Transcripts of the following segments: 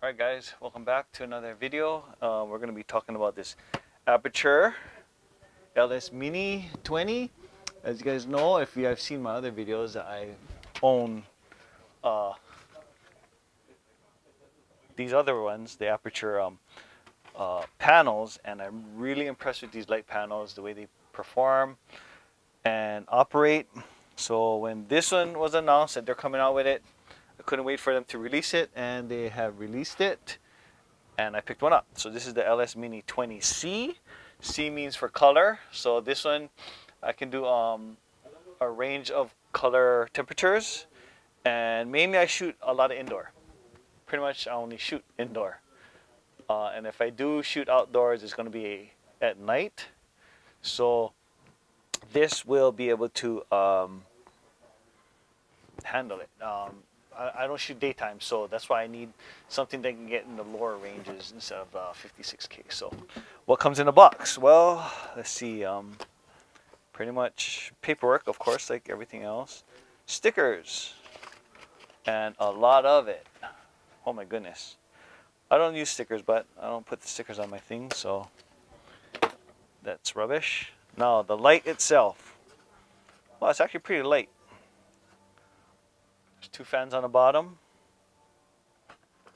Alright guys, welcome back to another video. We're going to be talking about this Apurture LS-mini 20. As you guys know, if you have seen my other videos, I own these other ones, the Apurture panels, and I'm really impressed with these light panels, the way they perform and operate. So when this one was announced that they're coming out with it, I couldn't wait for them to release it, and they have released it, and I picked one up. So this is the LS-mini 20C. C means for color. So this one I can do a range of color temperatures, and mainly I shoot a lot of indoor. Pretty much I only shoot indoor, and if I do shoot outdoors, it's going to be at night. So this will be able to handle it. I don't shoot daytime, so that's why I need something that can get in the lower ranges instead of 56K. So what comes in the box? Well, let's see. Pretty much paperwork, of course, like everything else. Stickers, and a lot of it. Oh my goodness. I don't use stickers, but I don't put the stickers on my thing, so that's rubbish. Now, the light itself. Well, it's actually pretty light. There's two fans on the bottom.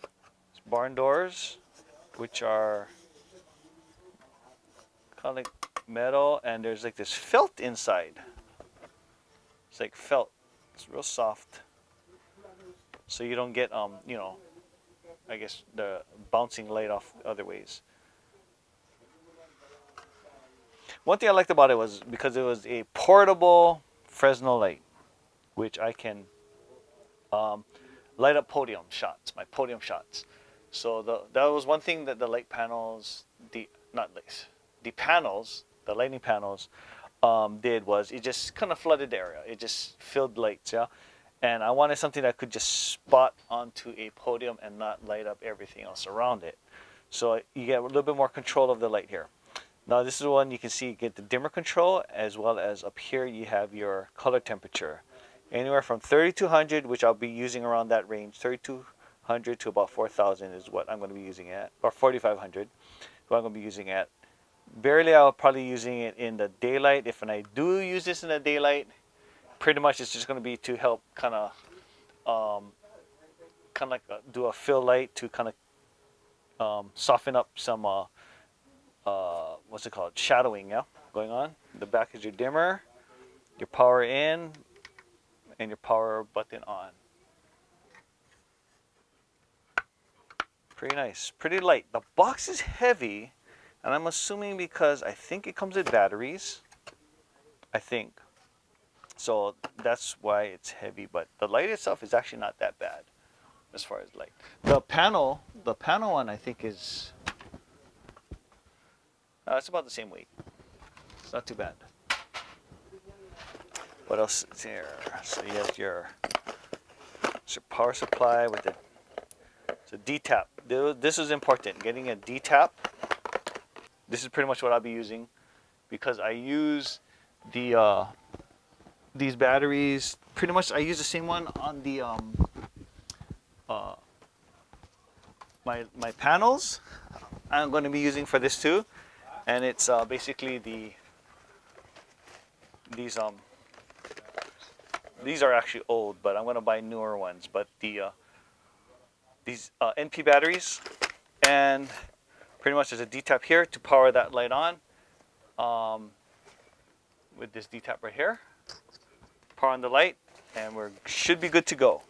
There's barn doors, which are kind of like metal, and there's like this felt inside. It's like felt. It's real soft, so you don't get you know, I guess the bouncing light off other ways. One thing I liked about it was because it was a portable Fresnel light, which I can light up podium shots, my podium shots. So that was one thing that the light panels, the lighting panels did, was it just kind of flooded the area. It just filled lights, yeah. And I wanted something that could just spot onto a podium and not light up everything else around it. So you get a little bit more control of the light here. Now this is one you can see, you get the dimmer control, as well as up here you have your color temperature. Anywhere from 3200, which I'll be using around that range, 3200 to about 4000 is what I'm going to be using at, or 4500, what I'm going to be using at. Barely, I'll probably be using it in the daylight. If I do use this in the daylight, pretty much it's just going to be to help kind of like do a fill light to kind of soften up some what's it called, shadowing, yeah, going on. The back is your dimmer, your power in, and your power button on. Pretty nice, pretty light. The box is heavy, and I'm assuming because I think it comes with batteries. I think. So that's why it's heavy, but the light itself is actually not that bad as far as light. The panel one I think is it's about the same weight. It's not too bad. What else is here? So you have your power supply with the D-tap. This is important, getting a D-tap. This is pretty much what I'll be using, because I use the these batteries. Pretty much I use the same one on the my panels. I'm going to be using for this too, and it's basically these are actually old, but I'm going to buy newer ones. But these NP batteries, and pretty much there's a D-tap here to power that light on. With this D-tap right here, power on the light, and we should be good to go.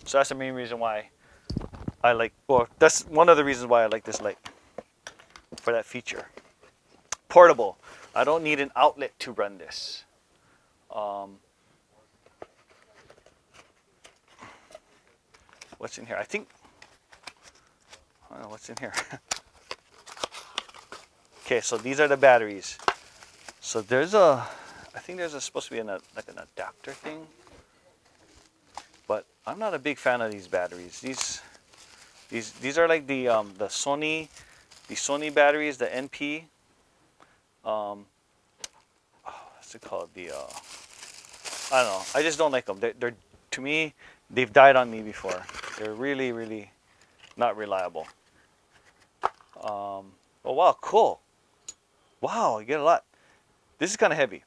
So that's the main reason why I like, well, that's one of the reasons why I like this light, for that feature. Portable. I don't need an outlet to run this. What's in here? I think, I don't know what's in here. Okay, so these are the batteries. So there's I think there's supposed to be like an adapter thing, but I'm not a big fan of these batteries. These are like the Sony batteries, the NP. What's it called? I don't know. I just don't like them. They're to me, they've died on me before. They're really, really not reliable. Oh wow, cool. Wow, you get a lot. This is kind of heavy.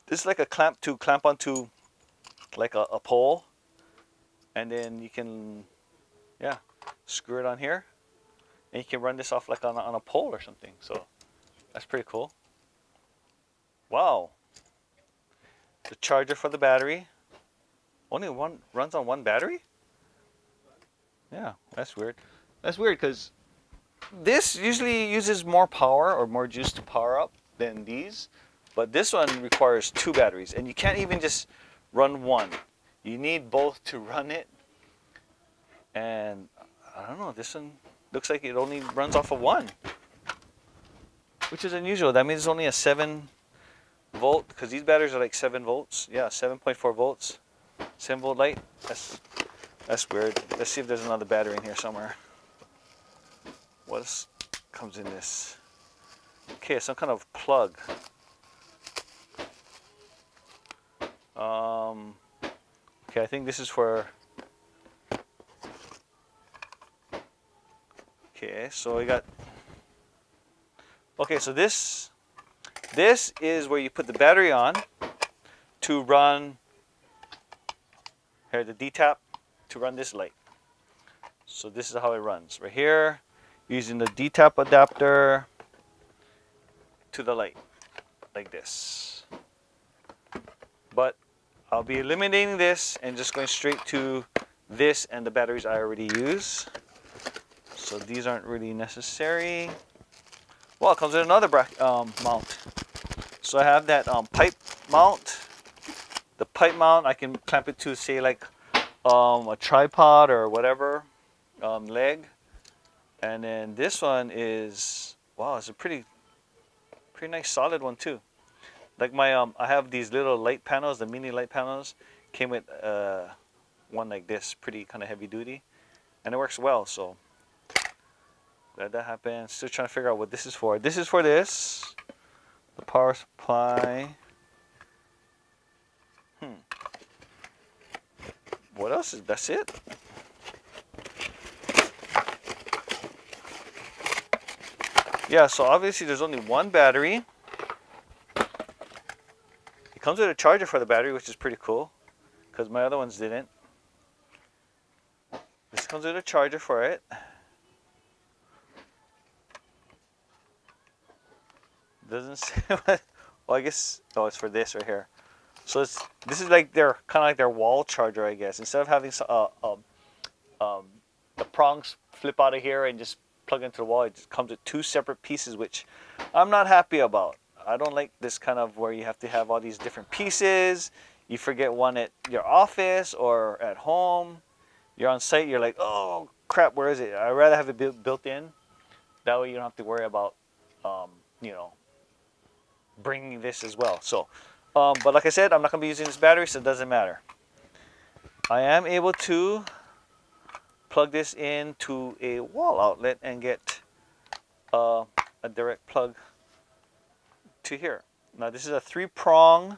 This is like a clamp to clamp onto like a pole, and then you can, yeah, screw it on here, and you can run this off like on a pole or something. So that's pretty cool. Wow. The charger for the battery. Only one runs on one battery? Yeah, that's weird. That's weird because this usually uses more power or more juice to power up than these. But this one requires 2 batteries, and you can't even just run one. You need both to run it. And I don't know, this one looks like it only runs off of one, which is unusual. That means it's only a 7 volt, because these batteries are like 7 volts. Yeah, 7.4 volts. 7 volt light. That's weird. Let's see if there's another battery in here somewhere. What else comes in this? Okay, some kind of plug. Okay, I think this is for. Okay, so we got. Okay, so this is where you put the battery on to run. Here, the D-tap to run this light. So this is how it runs. Right here, using the D-tap adapter to the light, like this. But I'll be eliminating this and just going straight to this and the batteries I already use. So these aren't really necessary. Well, it comes with another mount. So I have that pipe mount. The pipe mount, I can clamp it to, say, like a tripod or whatever leg. And then this one is, wow, it's a pretty nice solid one too. Like my I have these little light panels, the mini light panels, came with one like this, pretty kind of heavy duty, and it works well. So glad that happened. Still trying to figure out what this is for. This is for this, the power supply. What else is? That's it. Yeah. So obviously there's only one battery. It comes with a charger for the battery, which is pretty cool, because my other ones didn't. This comes with a charger for it. Doesn't say what. Well, I guess, oh, it's for this right here. So this is like their kind of like their wall charger, I guess. Instead of having the prongs flip out of here and just plug into the wall, it just comes with 2 separate pieces, which I'm not happy about. I don't like this kind of where you have to have all these different pieces. You forget one at your office or at home. You're on site, you're like, oh crap, where is it? I'd rather have it built in. That way you don't have to worry about, you know, bringing this as well. So, but like I said, I'm not going to be using this battery, so it doesn't matter. I am able to plug this into a wall outlet and get a direct plug to here. Now this is a 3-prong,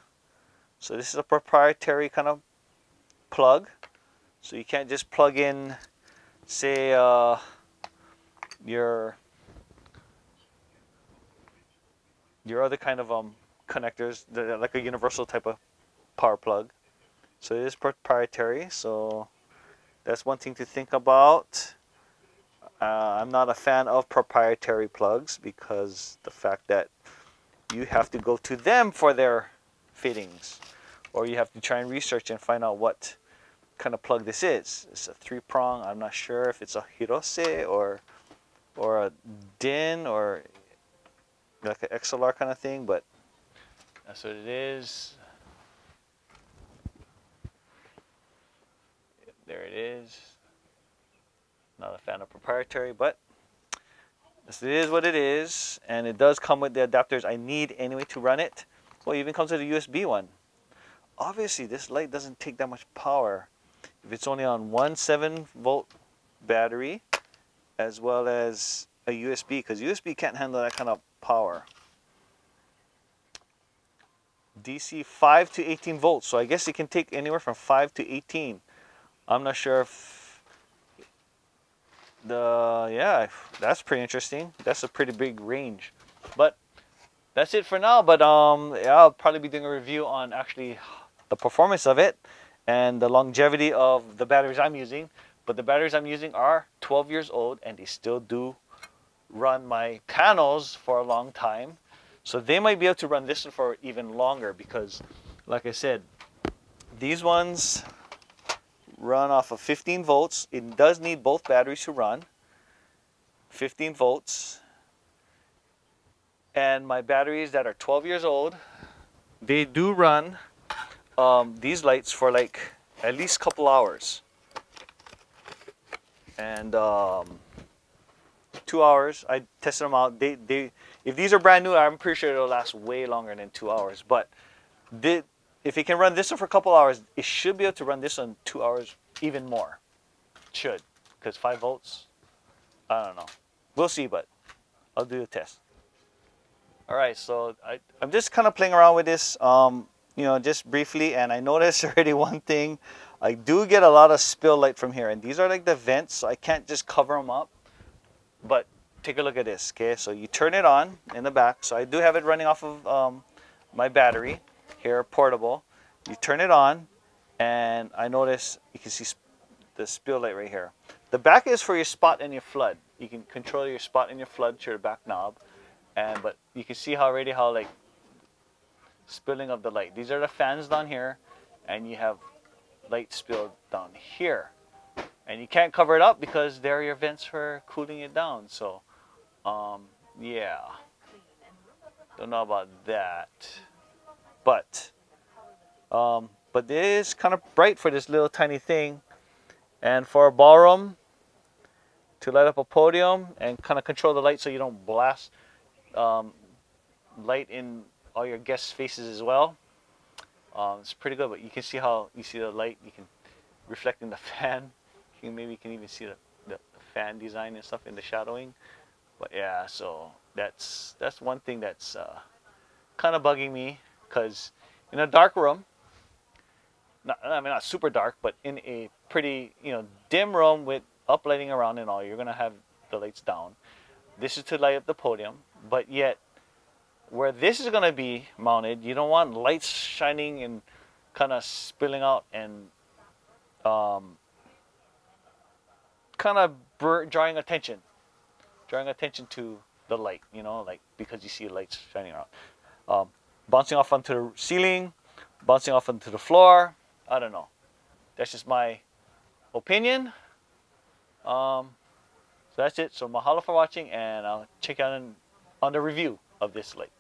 so this is a proprietary kind of plug. So you can't just plug in, say, your other kind of connectors, like a universal type of power plug. So it is proprietary, so that's one thing to think about. I'm not a fan of proprietary plugs because the fact that you have to go to them for their fittings, or you have to try and research and find out what kind of plug this is. It's a 3-prong. I'm not sure if it's a Hirose or a DIN or like an XLR kind of thing, but that's what it is. There it is. Not a fan of proprietary, but this is what it is, and it does come with the adapters I need anyway to run it. Well, it even comes with a USB one. Obviously, this light doesn't take that much power if it's only on one 7-volt battery, as well as a USB, because USB can't handle that kind of power. DC 5 to 18 volts. So I guess it can take anywhere from 5 to 18. I'm not sure if yeah, that's pretty interesting. That's a pretty big range. But that's it for now. But yeah, I'll probably be doing a review on actually the performance of it and the longevity of the batteries I'm using. But the batteries I'm using are 12 years old, and they still do run my panels for a long time. So they might be able to run this one for even longer because, like I said, these ones run off of 15 volts. It does need both batteries to run. 15 volts. And my batteries that are 12 years old, they do run these lights for like at least a couple hours. And 2 hours, I tested them out. If these are brand new, I'm pretty sure it'll last way longer than 2 hours. But if it can run this one for a couple hours, it should be able to run this one 2 hours even more. It should, because 5 volts, I don't know. We'll see, but I'll do the test. All right, so I'm just kind of playing around with this, you know, just briefly, and I noticed already one thing. I do get a lot of spill light from here, and these are like the vents, so I can't just cover them up. But take a look at this, okay? So you turn it on in the back. So I do have it running off of my battery here, portable. You turn it on, and I notice you can see the spill light right here. The back is for your spot and your flood. You can control your spot and your flood to your back knob. But you can see already how like spilling of the light. These are the fans down here, and you have light spilled down here. And you can't cover it up because there are your vents for cooling it down. So, yeah. Don't know about that. But it is kind of bright for this little tiny thing. And for a ballroom, to light up a podium and kind of control the light so you don't blast light in all your guests' faces as well. It's pretty good, but you can see how you see the light. You can reflect in the fan. Maybe you can even see the fan design and stuff in the shadowing. But yeah, so that's one thing that's kind of bugging me, because in a dark room, I mean not super dark, but in a pretty, you know, dim room with uplighting around and all, you're gonna have the lights down. This is to light up the podium, but yet where this is gonna be mounted, you don't want lights shining and kind of spilling out and kind of drawing attention to the light, you know, like because you see lights shining around, bouncing off onto the ceiling, bouncing off onto the floor. I don't know. That's just my opinion. So that's it. So mahalo for watching, and I'll check out on the review of this light.